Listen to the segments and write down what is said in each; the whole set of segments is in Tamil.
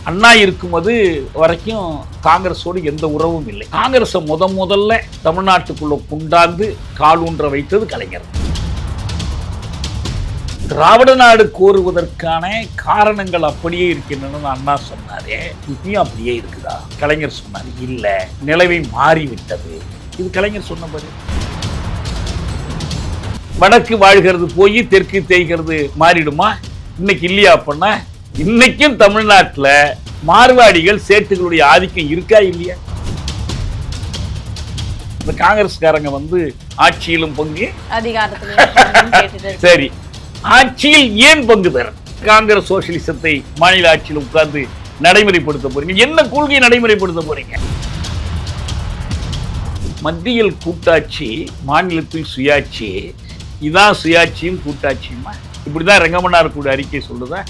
அண்ணா இருக்கும்போது வரைக்கும் காங்கிரஸோடு எந்த உறவும் இல்லை. காங்கிரஸை முதல்ல தமிழ்நாட்டுக்குள்ள கொண்டாந்து காலூன்ற வைத்தது கலைஞர். திராவிட நாடு கோருவதற்கான காரணங்கள் அப்படியே இருக்கின்றன அண்ணா சொன்னாரே, இப்பயும் அப்படியே இருக்குதா? கலைஞர் சொன்னார் இல்ல, நிலைமை மாறிவிட்டது. இது கலைஞர் சொன்ன பதில். வடக்கு வாழ்கிறது போய் தெற்கு தேய்கிறது மாறிடுமா? இன்னைக்கு இல்லையா? அப்படின்னா இன்னைக்கும் தமிழ்நாட்டில் மார்வாடிகள் சேட்டுகளுடைய ஆதிக்கம் இருக்கா இல்லையா? இந்த காங்கிரஸ்காரங்க ஆட்சியிலும் பங்கு அதிகாரத்திலும் சரி, ஆட்சியில் ஏன் பங்கு பெற? காங்கிரஸ் சோசியலிசத்தை மாநில ஆட்சியில் உட்கார்ந்து நடைமுறைப்படுத்த போறீங்க. என்ன கொள்கையை நடைமுறைப்படுத்த போறீங்க? மத்தியில் கூட்டாட்சி, மாநிலத்தில் சுயாட்சி. இதான் சுயாட்சியும் கூட்டாட்சியுமா? இப்படிதான் ரெங்கமன்னார் கூட அறிக்கை சொல்லுதா?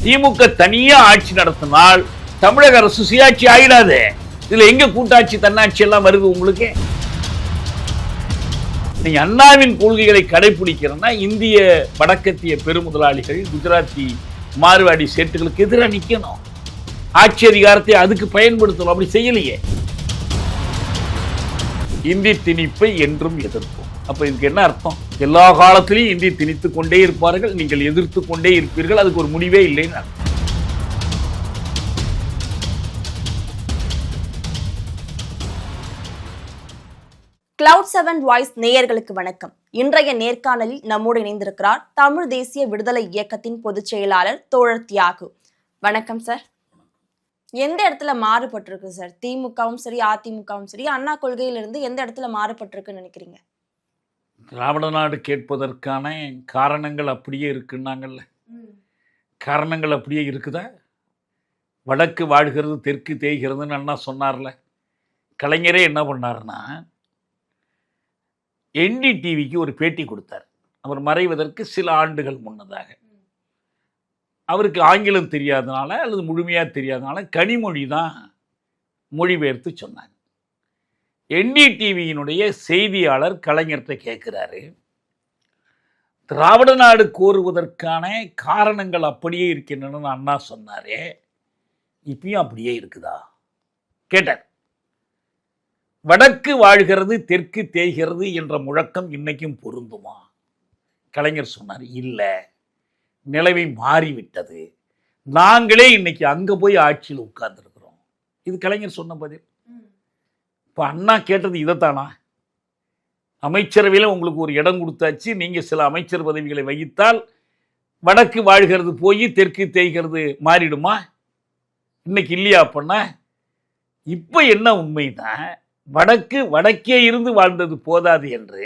திமுக தனியா ஆட்சி நடத்தினால் தமிழக அரசு சுயாட்சி ஆயிடாது. இதுல எங்க கூட்டாட்சி தன்னாட்சி எல்லாம் வருது உங்களுக்கு? நீங்க அண்ணாவின் கொள்கைகளை கடைபிடிக்கிறன்னா இந்திய வடக்கத்திய பெருமுதலாளிகள், குஜராத்தி மார்வாடி சேட்டுகளுக்கு எதிராக நிக்கணும். ஆட்சி அதிகாரத்தை அதுக்கு பயன்படுத்தணும். அப்படி செய்யலையே. இந்தி திணிப்பை என்றும் எதிர்ப்போம். அப்ப இதுக்கு என்ன அர்த்தம்? எல்லா காலத்திலையும் இந்தி திணித்துக் கொண்டே இருப்பார்கள், நீங்கள் எதிர்த்து கொண்டே இருப்பீர்கள், அதுக்கு ஒரு முடிவே இல்லைன்னு. Cloud7 வாய்ஸ் நேயர்களுக்கு வணக்கம். இன்றைய நேர்காணலில் நம்மோடு இணைந்திருக்கிறார் தமிழ் தேசிய விடுதலை இயக்கத்தின் பொதுச் செயலாளர் தோழர் தியாகு. வணக்கம் சார். எந்த இடத்துல மாறுபட்டிருக்கு சார்? திமுகவும் சரி, அதிமுகவும் சரி, அண்ணா கொள்கையிலிருந்து எந்த இடத்துல மாறுபட்டிருக்குன்னு நினைக்கிறீங்க? திராவிட நாடு கேட்பதற்கான காரணங்கள் அப்படியே இருக்குன்னாங்கல்ல, காரணங்கள் அப்படியே இருக்குதா? வடக்கு வாழ்கிறது தெற்கு தேய்கிறதுன்னு அண்ணா சொன்னார்ல. கலைஞரே என்ன பண்ணாருன்னா, NDTVக்கு ஒரு பேட்டி கொடுத்தார். அவர் மறைவதற்கு சில ஆண்டுகள் முன்னதாக. அவருக்கு ஆங்கிலம் தெரியாதனால அல்லது முழுமையாக தெரியாதனால கனிமொழி தான் மொழிபெயர்த்து சொன்னாங்க. NDTVயினுடைய செய்தியாளர் கலைஞர்கிட்ட கேட்குறாரு, திராவிட நாடு கோருவதற்கான காரணங்கள் அப்படியே இருக்கின்றன அண்ணா சொன்னாரே, இப்பயும் அப்படியே இருக்குதா கேட்டார். வடக்கு வாழ்கிறது தெற்கு தேய்கிறது என்ற முழக்கம் இன்னைக்கும் பொருந்துமா? கலைஞர் சொன்னார் இல்லை, நிலைமை மாறிவிட்டது, நாங்களே இன்னைக்கு அங்க போய் ஆட்சியில் உட்கார்ந்துருக்கிறோம். இது கலைஞர் சொன்ன பதில். இப்போ அண்ணா கேட்டது இதைத்தானா? அமைச்சரவையில் உங்களுக்கு ஒரு இடம் கொடுத்தாச்சு, நீங்க சில அமைச்சர் பதவிகளை வகித்தால் வடக்கு வாழ்கிறது போய் தெற்கு தேய்கிறது மாறிடுமா? இன்னைக்கு இல்லையா? அப்படின்னா இப்போ என்ன உண்மைதான், வடக்கே இருந்து வாழ்ந்தது போதாது என்று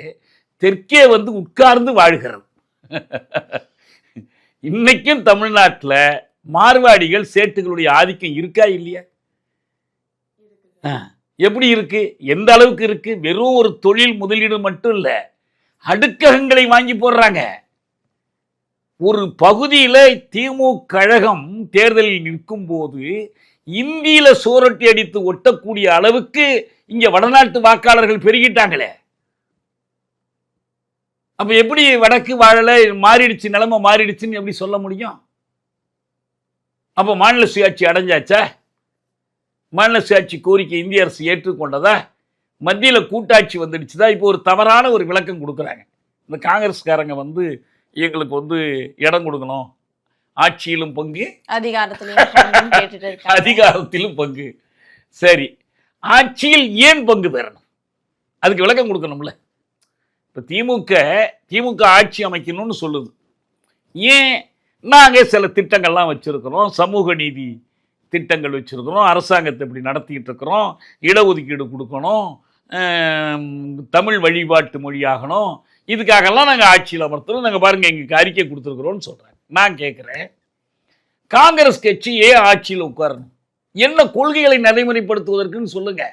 தெற்கே உட்கார்ந்து வாழ்கிறது. இன்னைக்கும் தமிழ்நாட்டில் மார்வாடிகள் சேட்டுகளுடைய ஆதிக்கம் இருக்கா இல்லையா? எப்படி இருக்கு? எந்த அளவுக்கு இருக்கு? வெறும் ஒரு தொழில் முதலீடு மட்டும் இல்ல, அடுக்ககங்களை வாங்கி போடுறாங்க. ஒரு பகுதியில திமுக கழகம் தேர்தலில் நிற்கும் போது இந்தியில சோரட்டி அடித்து ஒட்டக்கூடிய அளவுக்கு இங்க வடநாட்டு வாக்காளர்கள் பெருகிட்டாங்களே. அப்ப எப்படி வடக்கு வாழல மாறிடுச்சு, நிலைமை மாறிடுச்சுன்னு எப்படி சொல்ல முடியும்? அப்ப மாநில சுயாட்சி அடைஞ்சாச்சா? மாநில சுயாட்சி கோரிக்கை இந்திய அரசு ஏற்றுக்கொண்டதா? மத்தியில் கூட்டாட்சி வந்துடுச்சுதா? இப்போ ஒரு தவறான ஒரு விளக்கம் கொடுக்குறாங்க. இந்த காங்கிரஸ்காரங்க எங்களுக்கு இடம் கொடுக்கணும், ஆட்சியிலும் பங்கு அதிகாரத்திலும் பங்கு. சரி, ஆட்சியில் ஏன் பங்கு பெறணும்? அதுக்கு விளக்கம் கொடுக்கணும்ல. இப்போ திமுக ஆட்சி அமைக்கணும்னு சொல்லுது. ஏன்? நாங்கள் சில திட்டங்கள்லாம் வச்சுருக்கிறோம், சமூக நீதி திட்டங்கள் வச்சுருக்கிறோம், அரசாங்கத்தை இப்படி நடத்திக்கிட்டு இருக்கிறோம், இடஒதுக்கீடு கொடுக்கணும், தமிழ் வழிபாட்டு மொழியாகணும், இதுக்காகலாம் நாங்கள் ஆட்சியில் அமர்த்துறோம், நாங்கள் பாருங்கள் எங்களுக்கு அறிக்கை கொடுத்துருக்குறோன்னு சொல்கிறாங்க. நான் கேட்குறேன், காங்கிரஸ் கட்சி ஏன் ஆட்சியில் உட்காரணும்? என்ன கொள்கைகளை நடைமுறைப்படுத்துவதற்குன்னு சொல்லுங்க.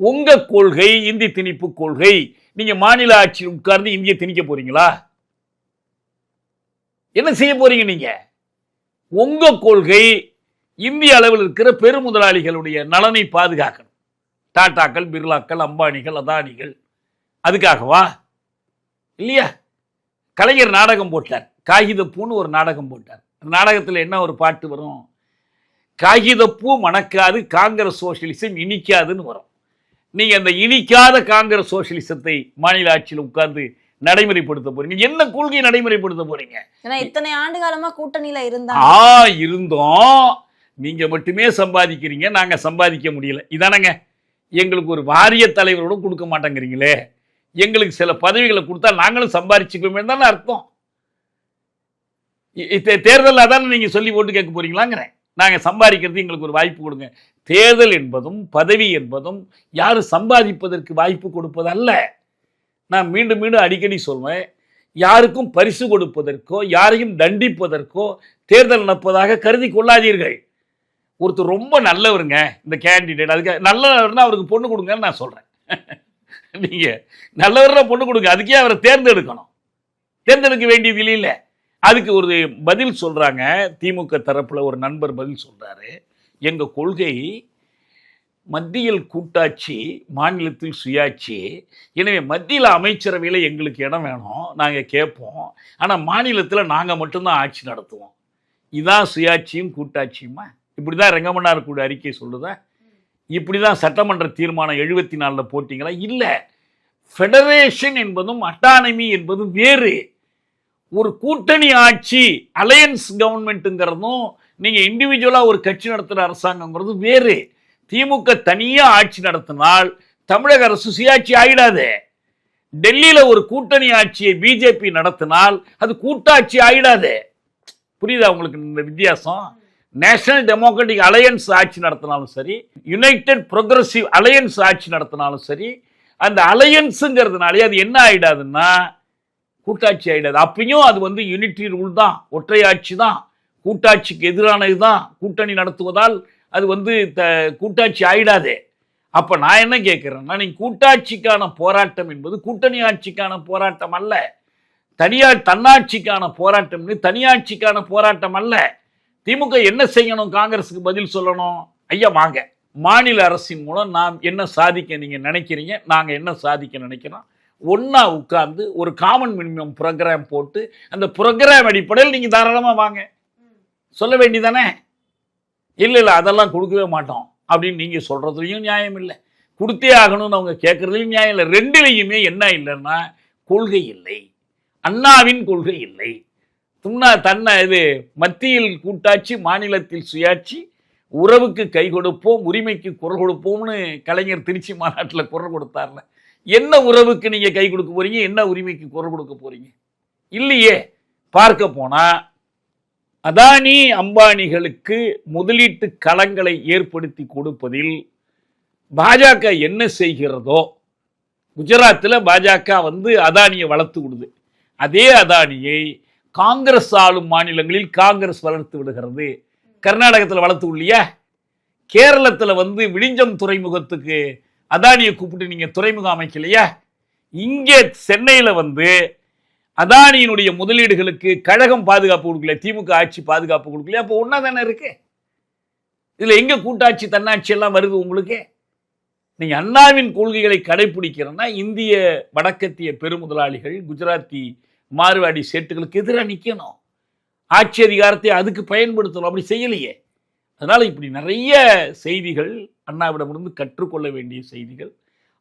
உங்க கொள்கை இந்தி திணிப்பு கொள்கை. நீங்க மாநில ஆட்சியில் உட்கார்ந்து இந்திய திணிக்க போறீங்களா? என்ன செய்ய போறீங்க? நீங்க உங்க கொள்கை இந்திய அளவில் இருக்கிற பெருமுதலாளிகளுடைய நலனை பாதுகாக்கணும். டாட்டாக்கள், பிர்லாக்கள், அம்பானிகள், அதானிகள், அதுக்காகவா? இல்லையா? கலைஞர் நாடகம் போட்டார், காகித பூன்னு ஒரு நாடகம் போட்டார். நாடகத்தில் என்ன ஒரு பாட்டு வரும், காகிதப்பூ மணக்காது காங்கிரஸ் சோசியலிசம் இனிக்காதுன்னு வரும். நீங்கள் அந்த இனிக்காத காங்கிரஸ் சோசியலிசத்தை மாநில ஆட்சியில் உட்கார்ந்து நடைமுறைப்படுத்த போறீங்க. என்ன கொள்கையை நடைமுறைப்படுத்த போறீங்க? ஏன்னா இத்தனை ஆண்டு காலமா கூட்டணியில இருந்தோம். நீங்க மட்டுமே சம்பாதிக்கிறீங்க, நாங்க சம்பாதிக்க முடியல. இதானங்க எங்களுக்கு ஒரு வாரிய தலைவரோட கொடுக்க மாட்டேங்கிறீங்களே, எங்களுக்கு சில பதவிகளை கொடுத்தா நாங்களும் சம்பாதிச்சுக்கோமே தானே அர்த்தம். தேர்தல் அதான் நீங்க சொல்லி ஓட்டு கேட்க போறீங்களாங்கிறேன். நாங்க சம்பாதிக்கிறது எங்களுக்கு ஒரு வாய்ப்பு கொடுங்க. தேர்தல் என்பதும் பதவி என்பதும் யாரும் சம்பாதிப்பதற்கு வாய்ப்பு கொடுப்பது அல்ல. நான் மீண்டும் மீண்டும் அடிக்கடி சொல்வேன், யாருக்கும் பரிசு கொடுப்பதற்கோ யாரையும் தண்டிப்பதற்கோ தேர்தல் நடப்பதாக கருதி கொள்ளாதீர்கள். ஒருத்தர் ரொம்ப நல்லவருங்க இந்த கேண்டிடேட், அதுக்கு நல்லவர்னா அவருக்கு பொண்ணு கொடுங்கன்னு நான் சொல்றேன். நீங்க நல்லவர்னா பொண்ணு கொடுங்க, அதுக்கே அவரை தேர்ந்தெடுக்கணும். தேர்ந்தெடுக்க வேண்டியது இல்லை. அதுக்கு ஒரு பதில் சொல்றாங்க. திமுக தரப்புல ஒரு நண்பர் பதில் சொல்றாரு, எங்க கொள்கை மத்தியில் கூட்டாட்சி, மாநிலத்தில் சுயாட்சி. எனவே மத்தியில் அமைச்சரவையில் எங்களுக்கு இடம் வேணும், நாங்கள் கேட்போம். ஆனால் மாநிலத்தில் நாங்கள் மட்டும்தான் ஆட்சி நடத்துவோம். இதான் சுயாட்சியும் கூட்டாட்சியுமா? இப்படி தான் ரெங்கமன்னார் கூட அறிக்கை சொல்லுதா? இப்படி தான் சட்டமன்ற தீர்மானம் 74 போட்டிங்களா? இல்லை. ஃபெடரேஷன் என்பதும் அட்டானமி என்பதும் வேறு. ஒரு கூட்டணி ஆட்சி, அலையன்ஸ் கவர்மெண்ட்டுங்கிறதும் நீங்கள் இண்டிவிஜுவலாக ஒரு கட்சி நடத்துகிற அரசாங்கங்கிறதும் வேறு. திமுக தனியா ஆட்சி நடத்தினால் தமிழக அரசு சுயாட்சி ஆயிடாது. டெல்லியில ஒரு கூட்டணி ஆட்சியை பிஜேபி நடத்தினால் அது கூட்டாட்சி ஆயிடாது. புரியுதா உங்களுக்கு இந்த வித்தியாசம்? நேஷனல் டெமோக்ராட்டிக் அலையன்ஸ் ஆட்சி நடத்தினாலும் சரி, யுனைடெட் ப்ரோக்ரசிவ் அலையன்ஸ் ஆட்சி நடத்தினாலும் சரி, அந்த அலையன்ஸுங்கிறதுனாலே அது என்ன ஆயிடாதுன்னா கூட்டாட்சி ஆயிடாது. அப்பயும் அது வந்து யூனிட்டி ரூல் தான், ஒற்றை ஆட்சி தான், கூட்டாட்சிக்கு எதிரானது தான். கூட்டணி நடத்துவதால் அது வந்து கூட்டாட்சி ஆயிடாது. அப்ப நான் என்ன கேட்கிறேன்னா, நீங்க கூட்டாட்சிக்கான போராட்டம் என்பது கூட்டணி ஆட்சிக்கான போராட்டம் அல்ல, தன்னாட்சிக்கான போராட்டம், தனியாட்சிக்கான போராட்டம் அல்ல. திமுக என்ன செய்யணும்? காங்கிரஸுக்கு பதில் சொல்லணும். ஐயா வாங்க, மாநில அரசின் மூலம் நாம் என்ன சாதிக்க நீங்க நினைக்கிறீங்க, நாங்க என்ன சாதிக்க நினைக்கிறோம், ஒன்னா உட்கார்ந்து ஒரு காமன் மினிமம் ப்ரோக்ராம் போட்டு அந்த ப்ரோக்ராம் அடிப்படையில் நீங்க தாராளமா வாங்க சொல்ல வேண்டியதானே? இல்லை அதெல்லாம் கொடுக்கவே மாட்டோம் அப்படின்னு நீங்க சொல்றதுலையும் நியாயம் இல்லை, கொடுத்தே ஆகணும்னு அவங்க கேட்கறதுலையும் நியாயம் இல்லை. ரெண்டுலையுமே என்ன இல்லைன்னா கொள்கை இல்லை, அண்ணாவின் கொள்கை இல்லை. இது மத்தியில் கூட்டாட்சி, மாநிலத்தில் சுயாட்சி, உறவுக்கு கை கொடுப்போம், உரிமைக்கு குரல் கொடுப்போம்னு கலைஞர் திருச்சி மாநாட்டில் குரல் கொடுத்தார்ல. என்ன உறவுக்கு நீங்க கை கொடுக்க போறீங்க, என்ன உரிமைக்கு குரல் கொடுக்க போறீங்க? இல்லையே. பார்க்க போனா அதானி அம்பானிகளுக்கு முதலீட்டு களங்களை ஏற்படுத்தி கொடுப்பதில் பாஜக என்ன செய்கிறதோ, குஜராத்தில் பாஜக வந்து அதானியை வளர்த்து விடுது. அதே அதானியை காங்கிரஸ் ஆளும் மாநிலங்களில் காங்கிரஸ் வளர்த்து விடுகிறது. கர்நாடகத்தில் வளர்த்து இல்லையா? கேரளத்தில் வந்து விழிஞ்சம் துறைமுகத்துக்கு அதானியை கூப்பிட்டு நீங்க துறைமுகம் அமைக்கலையா? இங்கே சென்னையில் வந்து அதானியினுடைய முதலீடுகளுக்கு கழகம் பாதுகாப்பு கொடுக்கல, திமுக ஆட்சி பாதுகாப்பு கொடுக்கல. அப்போ ஒன்னா தானே இருக்கு. இதுல எங்க கூட்டாட்சி தன்னாட்சி எல்லாம் வருது உங்களுக்கு? நீங்க அண்ணாவின் கொள்கைகளை கடைபிடிக்கிறன்னா இந்திய வடக்கத்திய பெருமுதலாளிகள், குஜராத்தி மார்வாடி சேட்டுகளுக்கு எதிராக நிற்கணும், ஆட்சி அதிகாரத்தை அதுக்கு பயன்படுத்தணும். அப்படி செய்யலையே. அதனால இப்படி நிறைய செய்திகள் அண்ணாவிடமிருந்து கற்றுக்கொள்ள வேண்டிய செய்திகள்.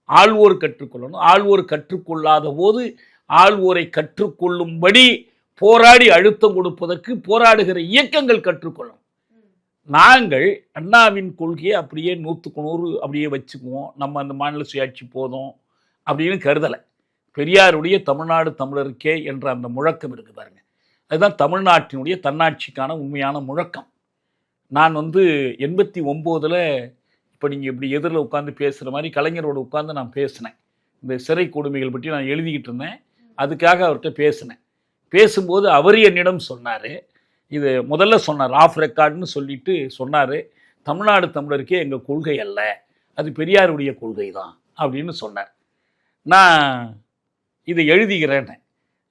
ஆள்வோர் கற்றுக்கொள்ளணும். ஆள்வோர் கற்றுக்கொள்ளாத போது ஆள்வோரை கற்றுக்கொள்ளும்படி போராடி அழுத்தம் கொடுப்பதற்கு போராடுகிற இயக்கங்கள் கற்றுக்கொள்ளும். நாங்கள் அண்ணாவின் கொள்கையை அப்படியே 100க்கு 100 அப்படியே வச்சுக்குவோம், நம்ம அந்த மாநில சுயாட்சி போதும் அப்படின்னு கருதலை. பெரியாருடைய தமிழ்நாடு தமிழருக்கே என்ற அந்த முழக்கம் இருக்கு பாருங்க, அதுதான் தமிழ்நாட்டினுடைய தன்னாட்சிக்கான உண்மையான முழக்கம். நான் வந்து 89 இப்போ நீங்கள் இப்படி எதிரில் உட்காந்து பேசுகிற மாதிரி கலைஞரோடு உட்காந்து நான் பேசினேன். இந்த சிறை கொடுமைகள் பற்றி நான் எழுதிக்கிட்டு இருந்தேன், அதுக்காக அவர்கிட்ட பேசினேன். பேசும்போது அவர் என்னிடம் சொன்னார், இது முதல்ல சொன்னார், ஆஃப் ரெக்கார்டுன்னு சொல்லிட்டு சொன்னார், தமிழ்நாடு தமிழருக்கே எங்கள் கொள்கை அல்ல, அது பெரியாருடைய கொள்கை தான் அப்படின்னு சொன்னார். நான் இதை எழுதிக்கிறேன்னு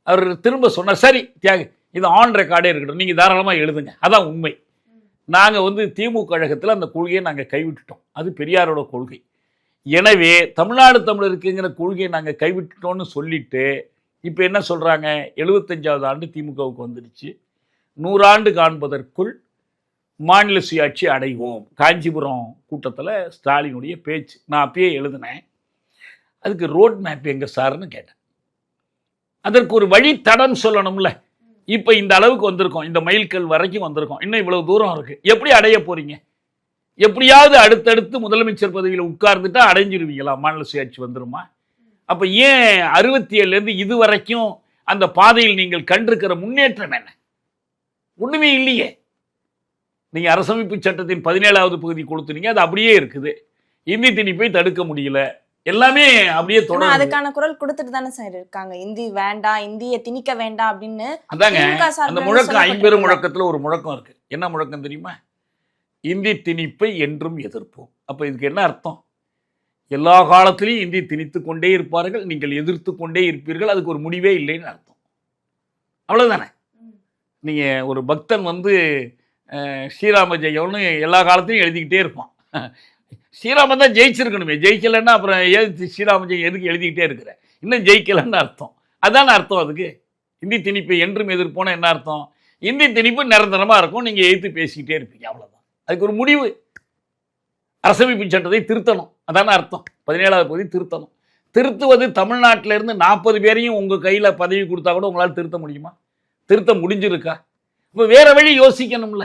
அவர் திரும்ப சொன்னார், சரி தியாகு இது ஆன் ரெக்கார்டே இருக்கட்டும், நீங்கள் தாராளமாக எழுதுங்க, அதான் உண்மை. நாங்கள் வந்து திமுக கழகத்தில் அந்த கொள்கையை நாங்கள் கைவிட்டுட்டோம், அது பெரியாரோட கொள்கை. எனவே தமிழ்நாடு தமிழருக்குங்கிற கொள்கையை நாங்கள் கைவிட்டுட்டோன்னு சொல்லிட்டு இப்போ என்ன சொல்கிறாங்க, 75வது ஆண்டு திமுகவுக்கு வந்துடுச்சு, 100 ஆண்டு காண்பதற்குள் மாநில சுயாட்சி அடைவோம். காஞ்சிபுரம் கூட்டத்தில் ஸ்டாலினுடைய பேச்சு நான் அப்பயே எழுதினேன். அதுக்கு ரோட் மேப் எங்க சார்னு கேட்டேன். அதற்கு ஒரு வழி தடம் சொல்லணும்ல. இப்போ இந்த அளவுக்கு வந்திருக்கோம், இந்த மைல்கல் வரைக்கும் வந்திருக்கோம், இன்னும் இவ்வளவு தூரம் இருக்கு, எப்படி அடைய போறீங்க? எப்படியாவது அடுத்தடுத்து முதலமைச்சர் பதவியில் உட்கார்ந்துட்டா அடைஞ்சிருவீங்களா? மாநில சுயாட்சி வந்துருமா? அப்ப ஏன் 67லேருந்து இது வரைக்கும் அந்த பாதையில் நீங்கள் கண்டிருக்கிற முன்னேற்றம் என்ன? ஒண்ணுமே இல்லையே. நீங்க அரசமைப்பு சட்டத்தின் 17வது பகுதி கொடுத்துனீங்க, அது அப்படியே இருக்குது. இந்தி திணிப்பை தடுக்க முடியல, எல்லாமே அப்படியே தொடரும். அதுக்கான குரல் கொடுத்துட்டு தானே சார் இருக்காங்க. இந்தி வேண்டாம், இந்தியை திணிக்க வேண்டாம் அப்படின்னு. அதாங்க அந்த முழக்கம் 50 முழக்கத்துல ஒரு முழக்கம் இருக்கு. என்ன முழக்கம் தெரியுமா? இந்தி திணிப்பை என்றும் எதிர்ப்போம். அப்ப இதுக்கு என்ன அர்த்தம்? எல்லா காலத்திலையும் இந்தி திணித்து கொண்டே இருப்பார்கள், நீங்கள் எதிர்த்து கொண்டே இருப்பீர்கள், அதுக்கு ஒரு முடிவே இல்லைன்னு அர்த்தம். அவ்வளவுதானே. நீங்க ஒரு பக்தன் வந்து ஸ்ரீராம ஜெயம்னு எல்லா காலத்திலையும் எழுதிக்கிட்டே இருப்பான். ஸ்ரீராமன் தான் ஜெயிச்சிருக்கணுமே, ஜெயிக்கலைன்னா அப்புறம் ஸ்ரீராம ஜெயம் எதுக்கு எழுதிக்கிட்டே இருக்கிற? இன்னும் ஜெயிக்கலன்னு அர்த்தம். அதான அர்த்தம் அதுக்கு. இந்தி திணிப்பை என்றும் எதிர்ப்போனா என்ன அர்த்தம்? இந்தி திணிப்பு நிரந்தரமா இருக்கும், நீங்க எதிர்த்து பேசிக்கிட்டே இருப்பீங்க, அவ்வளவுதான். அதுக்கு ஒரு முடிவு. அரசமைப்பு சட்டத்தை திருத்தணும், அதான அர்த்தம். 17வது பகுதி திருத்தணும். திருத்துவது தமிழ்நாட்டில இருந்து 40 பேரையும் உங்க கையில பதவி கொடுத்தா கூட உங்களால் திருத்த முடியுமா? திருத்த முடிஞ்சிருக்கா? இப்போ வேற வழி யோசிக்கணும்ல.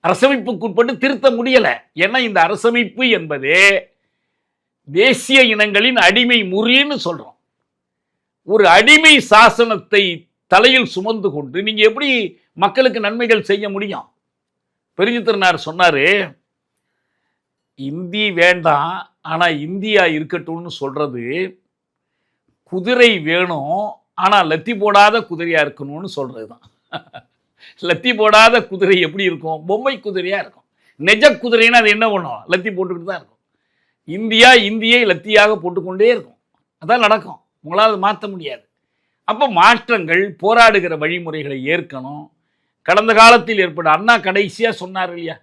அரசமைப்புக்குட்பட்டு திருத்த முடியல. ஏன்னா இந்த அரசமைப்பு என்பதே தேசிய இனங்களின் அடிமை முறின்னு சொல்றோம். ஒரு அடிமை சாசனத்தை தலையில் சுமந்து கொண்டு நீங்க எப்படி மக்களுக்கு நன்மைகள் செய்ய முடியும்? பெருஞ்சித்திரனார் சொன்னாரு, இந்தி வேண்டாம் ஆனா இந்தியா இருக்கட்டும்னு சொல்றது குதிரை வேணும் ஆனா லத்தி போடாத குதிரையா இருக்கணும்னு சொல்றதுதான். லத்தி போடாத குதிரை எப்படி இருக்கும்? பொம்மை குதிரையா இருக்கும். நெஜ குதிரைன்னா அது என்ன பண்ணும்? லத்தி போட்டுக்கிட்டு தான் இருக்கும். இந்தியா இந்தியை லத்தியாக போட்டுக்கொண்டே இருக்கும். அதான் நடக்கும். உங்களால் மாற்ற முடியாது. அப்போ மாற்றங்கள், போராடுகிற வழிமுறைகளை ஏற்கணும். கடந்த காலத்தில் ஏற்பட அண்ணா கடைசியா சொன்னார் இல்லையா,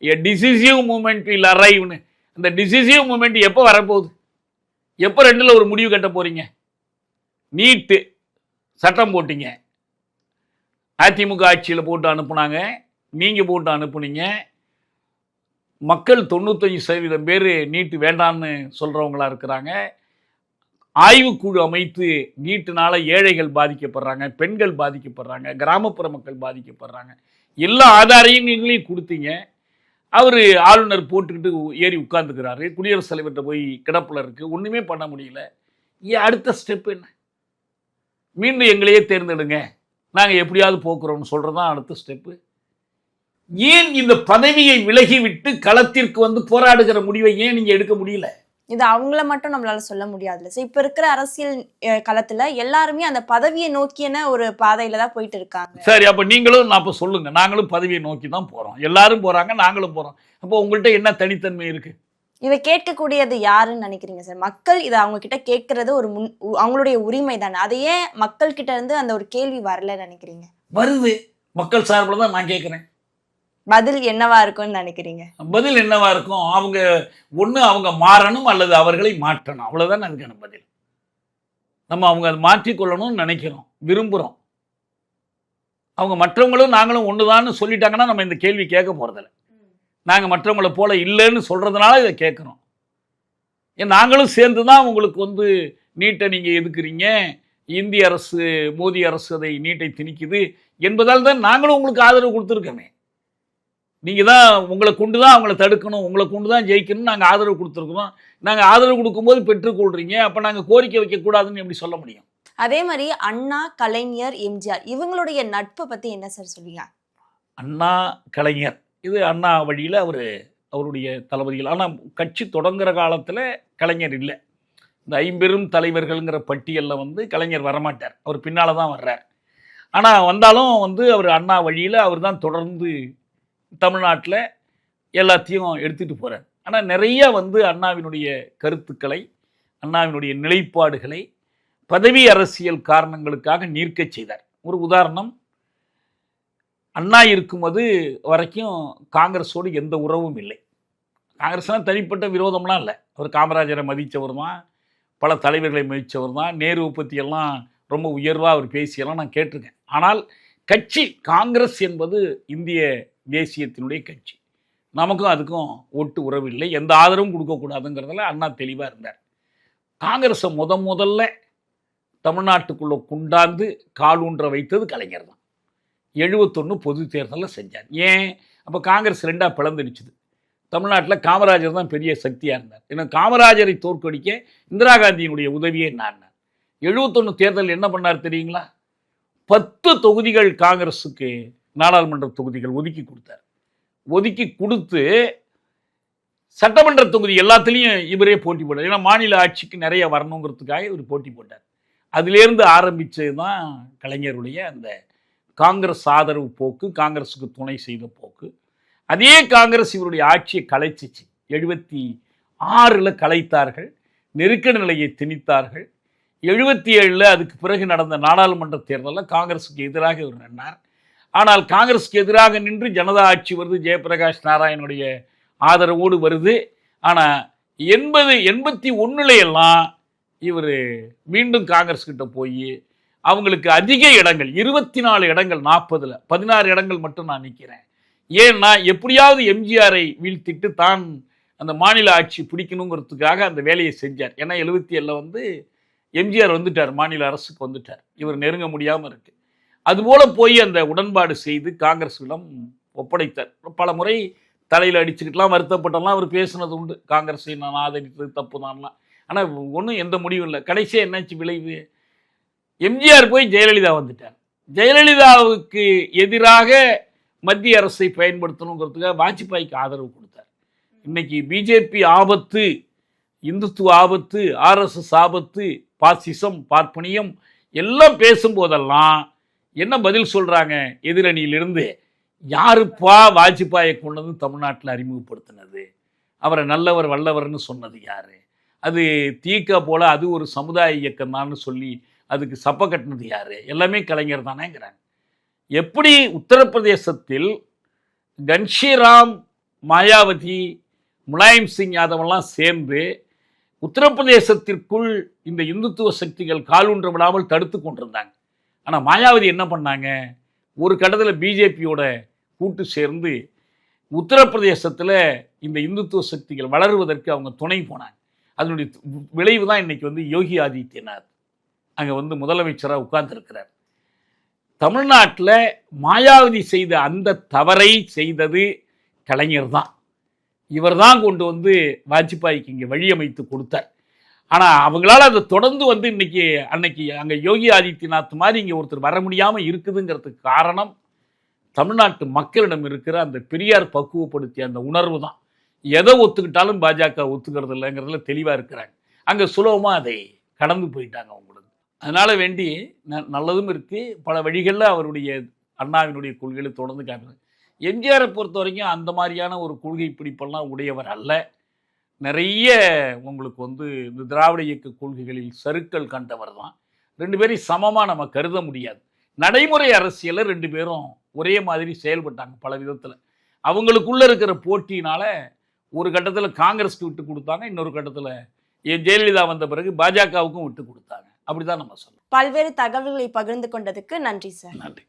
எ டிசிசிவ் மூமெண்ட் வில் அரைவ்னு. அந்த டிசிசிவ் மூமெண்ட் எப்போ வரப்போகுது? எப்போ 2ல் ஒரு முடிவு கட்ட போறீங்க? நீட்டு சட்டம் போட்டீங்க, அதிமுக ஆட்சியில் போட்டு அனுப்புனாங்க, நீங்க போட்டு அனுப்புனீங்க. மக்கள் 95% பேர் நீட்டு வேண்டான்னு சொல்றவங்களா இருக்கிறாங்க. ஆய்வுக்குழு அமைத்து நீட்டுனால ஏழைகள் பாதிக்கப்படுறாங்க, பெண்கள் பாதிக்கப்படுறாங்க, கிராமப்புற மக்கள் பாதிக்கப்படுறாங்க. எல்லா ஆதாரையும் நீங்களையும் கொடுத்தீங்க. அவர் ஆளுநர் போட்டுக்கிட்டு ஏறி உட்கார்ந்துக்கிறாரு. குடியரசுத் தலைவர்கிட்ட போய் கிடப்பில் இருக்கு, ஒண்ணுமே பண்ண முடியல. அடுத்த ஸ்டெப் என்ன? மீண்டும் எங்களையே தேர்ந்தெடுங்க, நாங்கள் எப்படியாவது போக்குறோம்னு சொல்றதுதான் அடுத்த ஸ்டெப்பு. ஏன் இந்த பதவியை விலகிவிட்டு களத்திற்கு வந்து போராடுகிற முடிவை ஏன் நீங்க எடுக்க முடியல? இது அவங்கள மட்டும் நம்மளால சொல்ல முடியாதுல்ல சார். இப்ப இருக்கிற அரசியல் களத்துல எல்லாருமே அந்த பதவியை நோக்கின ஒரு பாதையில தான் போயிட்டு இருக்காங்க. சரி, அப்ப நீங்களும் அப்ப சொல்லுங்க, நாங்களும் பதவியை நோக்கி தான் போறோம், எல்லாரும் போறாங்க, நாங்களும் போறோம். அப்போ உங்கள்கிட்ட என்ன தனித்தன்மை இருக்கு? இதை கேட்கக்கூடியது யாருன்னு நினைக்கிறீங்க சார்? மக்கள் இதை அவங்க கிட்ட கேட்கறது ஒரு அவங்களுடைய உரிமை தானே. அதையே மக்கள் கிட்ட இருந்து அந்த ஒரு கேள்வி வரல நினைக்கிறீங்க? வருது. மக்கள் சார்பில் தான் நான் கேட்கிறேன். பதில் என்னவா இருக்கும்னு நினைக்கிறீங்க? பதில் என்னவா இருக்கும்? அவங்க மாறணும் அல்லது அவர்களை மாற்றணும், அவ்வளவுதான் அதுக்கான பதில். நம்ம அவங்க அதை மாற்றிக்கொள்ளணும்னு நினைக்கிறோம், விரும்புகிறோம். அவங்க மற்றவங்களும் நாங்களும் ஒண்ணுதான்னு சொல்லிட்டாங்கன்னா நம்ம இந்த கேள்வி கேட்க போறதில்லை. நாங்கள் மற்றவங்களை போல இல்லைன்னு சொல்றதுனால இதை கேட்குறோம். ஏன் நாங்களும் சேர்ந்து தான் உங்களுக்கு வந்து நீட்டை நீங்கள் எதுக்குறீங்க, இந்திய அரசு மோடி அரசு அதை நீட்டை திணிக்குது என்பதால் தான் நாங்களும் உங்களுக்கு ஆதரவு கொடுத்துருக்கோமே. நீங்கள் தான் உங்களை கொண்டு தான் அவங்கள தடுக்கணும், உங்களை கொண்டு தான் ஜெயிக்கணும் நாங்கள் ஆதரவு கொடுத்துருக்குறோம். நாங்கள் ஆதரவு கொடுக்கும்போது பெற்றுக்கொள்றீங்க, அப்போ நாங்கள் கோரிக்கை வைக்கக்கூடாதுன்னு எப்படி சொல்ல முடியும்? அதே மாதிரி அண்ணா, கலைஞர், எம்ஜிஆர் இவங்களுடைய நட்பை பற்றி என்ன சார் சொல்லுங்க? அண்ணா கலைஞர், இது அண்ணா வழியில் அவருடைய தளபதிகள். ஆனால் கட்சி தொடங்குகிற காலத்தில் கலைஞர் இல்லை. இந்த 50 தலைவர்கள்ங்கிற பட்டியலில் வந்து கலைஞர் வரமாட்டார், அவர் பின்னால் தான் வர்றார். ஆனால் வந்தாலும் வந்து அவர் அண்ணா வழியில் அவர் தான் தொடர்ந்து தமிழ்நாட்டில் எல்லாத்தையும் எடுத்துகிட்டு போகிறார். ஆனால் நிறைய வந்து அண்ணாவினுடைய கருத்துக்களை, அண்ணாவினுடைய நிலைப்பாடுகளை பதவி அரசியல் காரணங்களுக்காக நீர்க்கச் செய்தார். ஒரு உதாரணம், அண்ணா இருக்கும்போது வரைக்கும் காங்கிரஸோடு எந்த உறவும் இல்லை. காங்கிரஸ்லாம் தனிப்பட்ட விரோதம்லாம் இல்லை. அவர் காமராஜரை மதித்தவர் தான், பல தலைவர்களை மதித்தவர் தான், நேரு பற்றியெல்லாம் ரொம்ப உயர்வாக அவர் பேசியெல்லாம் நான் கேட்டிருக்கேன். ஆனால் கட்சி காங்கிரஸ் என்பது இந்திய தேசியத்தினுடைய கட்சி. நமக்கும் அதுக்கும் ஒட்டு உறவு இல்லை, எந்த ஆதரவும் கொடுக்கக்கூடாதுங்கிறதுல அண்ணா தெளிவாக இருந்தார். காங்கிரஸை முதல்ல தமிழ்நாட்டுக்குள்ளே குண்டாந்து காலூன்ற வைத்தது கலைஞர் தான். 71 பொது தேர்தலில் செஞ்சார். ஏன் அப்போ காங்கிரஸ் ரெண்டாக பிளந்துடுச்சுது. தமிழ்நாட்டில் காமராஜர் தான் பெரிய சக்தியாக இருந்தார். ஏன்னா காமராஜரை தோற்கடிக்க இந்திரா காந்தியினுடைய உதவியே நான் 71 தேர்தல் என்ன பண்ணார் தெரியுங்களா? 10 தொகுதிகள் காங்கிரஸுக்கு நாடாளுமன்ற தொகுதிகள் ஒதுக்கி கொடுத்தார். ஒதுக்கி கொடுத்து சட்டமன்ற தொகுதி எல்லாத்துலேயும் இவரே போட்டி போட்டார். ஏன்னா மாநில ஆட்சிக்கு நிறைய வரணுங்கிறதுக்காக இவர் போட்டி போட்டார். அதிலேருந்து ஆரம்பித்தது தான் கலைஞருடைய அந்த காங்கிரஸ் ஆதரவு போக்கு, காங்கிரஸுக்கு துணை செய்த போக்கு. அதே காங்கிரஸ் இவருடைய ஆட்சியை கலைச்சிச்சு. 76 கலைத்தார்கள், நெருக்கடி நிலையை திணித்தார்கள். 77 அதுக்கு பிறகு நடந்த நாடாளுமன்ற தேர்தலில் காங்கிரஸுக்கு எதிராக இவர் நின்றார். ஆனால் காங்கிரஸுக்கு எதிராக நின்று ஜனதா ஆட்சி வருது, ஜெயபிரகாஷ் நாராயணுடைய ஆதரவோடு வருது. ஆனால் 81 எல்லாம் இவர் மீண்டும் காங்கிரஸ் கிட்ட போய் அவங்களுக்கு அதிக இடங்கள் 24 இடங்கள் 40ல் 16 இடங்கள் மட்டும் நான் நிற்கிறேன். ஏன்னா எப்படியாவது எம்ஜிஆரை வீழ்த்திட்டு தான் அந்த மாநில ஆட்சி பிடிக்கணுங்கிறதுக்காக அந்த வேலையை செஞ்சார். ஏன்னா 77 எம்ஜிஆர் வந்துட்டார், மாநில அரசுக்கு வந்துட்டார், இவர் நெருங்க முடியாமல் இருக்கு. அதுபோல போய் அந்த உடன்பாடு செய்து காங்கிரஸிடம் ஒப்படைத்தார். பல முறை தலையில் அடிச்சுக்கிட்டுலாம் வருத்தப்பட்டெல்லாம் அவர் பேசுனது உண்டு, காங்கிரஸை நான் ஆதரித்தது தப்பு தான்லாம். ஆனால் ஒன்றும் எந்த முடிவும் இல்லை. கடைசியாக என்னாச்சு விளைவு? எம்ஜிஆர் போய் ஜெயலலிதா வந்துட்டார். ஜெயலலிதாவுக்கு எதிராக மத்திய அரசை பயன்படுத்தணுங்கிறதுக்காக வாஜ்பாய்க்கு ஆதரவு கொடுத்தார். இன்னைக்கு பிஜேபி ஆபத்து, இந்துத்துவ ஆபத்து, ஆர்எஸ்எஸ் ஆபத்து, பாசிசம், பார்ப்பனியம் எல்லாம் பேசும்போதெல்லாம் என்ன பதில் சொல்கிறாங்க எதிரணியிலிருந்து? யாருப்பா வாஜ்பாயை கொண்டு வந்து தமிழ்நாட்டில் அறிமுகப்படுத்தினது? அவரை நல்லவர் வல்லவர்னு சொன்னது யாரு? அது தீக்க போல அது ஒரு சமுதாய இயக்கம் தான் சொல்லி அதுக்கு சப்ப கட்டினது யாரு? எல்லாமே கலைஞர் தானேங்கிறாங்க. எப்படி உத்தரப்பிரதேசத்தில் கன்ஷிராம், மாயாவதி, முலாயம் சிங் யாதவெல்லாம் சேர்ந்து உத்தரப்பிரதேசத்திற்குள் இந்த இந்துத்துவ சக்திகள் காலூன்ற விடாமல் தடுத்து கொண்டிருந்தாங்க. ஆனால் மாயாவதி என்ன பண்ணாங்க? ஒரு கட்டத்தில் பிஜேபியோட கூட்டு சேர்ந்து உத்தரப்பிரதேசத்தில் இந்த இந்துத்துவ சக்திகள் வளருவதற்கு அவங்க துணை போனாங்க. அதனுடைய விளைவு தான் இன்னைக்கு யோகி ஆதித்யநாத் அங்கே முதலமைச்சராக உட்கார்ந்துருக்கிறார். தமிழ்நாட்டில் மாயாவதி செய்த அந்த தவறை செய்தது கலைஞர் தான். இவர் தான் கொண்டு வாஜ்பாய்க்கு இங்கே வழியமைத்து கொடுத்தார். ஆனால் அவங்களால அதை தொடர்ந்து அன்னைக்கு அங்கே யோகி ஆதித்யநாத் மாதிரி இங்கே ஒருத்தர் வர முடியாமல் இருக்குதுங்கிறதுக்கு காரணம் தமிழ்நாட்டு மக்களிடம் இருக்கிற அந்த பெரியார் பக்குவப்படுத்திய அந்த உணர்வு தான். எதை ஒத்துக்கிட்டாலும் பாஜக ஒத்துக்கிறது இல்லைங்கிறதுல தெளிவாக இருக்கிறாங்க. அங்கே சுலபமாக அதை கடந்து போயிட்டாங்க அவங்களுக்கு. அதனால வேண்டி நல்லதும் இருக்குது, பல வழிகளில் அவருடைய அண்ணாவினுடைய கொள்கைகளை தொடர்ந்து காட்டுறது. எம்ஜிஆரை பொறுத்த வரைக்கும் அந்த மாதிரியான ஒரு கொள்கை பிடிப்பெல்லாம் உடையவர் அல்ல. நிறைய உங்களுக்கு இந்த திராவிட இயக்க கொள்கைகளில் சறுக்கல் கண்டவர் தான். 2 பேரையும் சமமாக நம்ம கருத முடியாது. நடைமுறை அரசியலில் 2 பேரும் ஒரே மாதிரி செயல்பட்டாங்க பல விதத்தில். அவங்களுக்குள்ள இருக்கிற போட்டியினால ஒரு கட்டத்தில் காங்கிரஸ்க்கு விட்டு கொடுத்தாங்க, இன்னொரு கட்டத்தில் ஜெயலலிதா வந்த பிறகு பாஜகவுக்கும் விட்டு கொடுத்தாங்க. அப்படிதான் நம்ம சொல்லணும். பல்வேறு தகவல்களை பகிர்ந்து கொண்டதுக்கு நன்றி சார். நன்றி.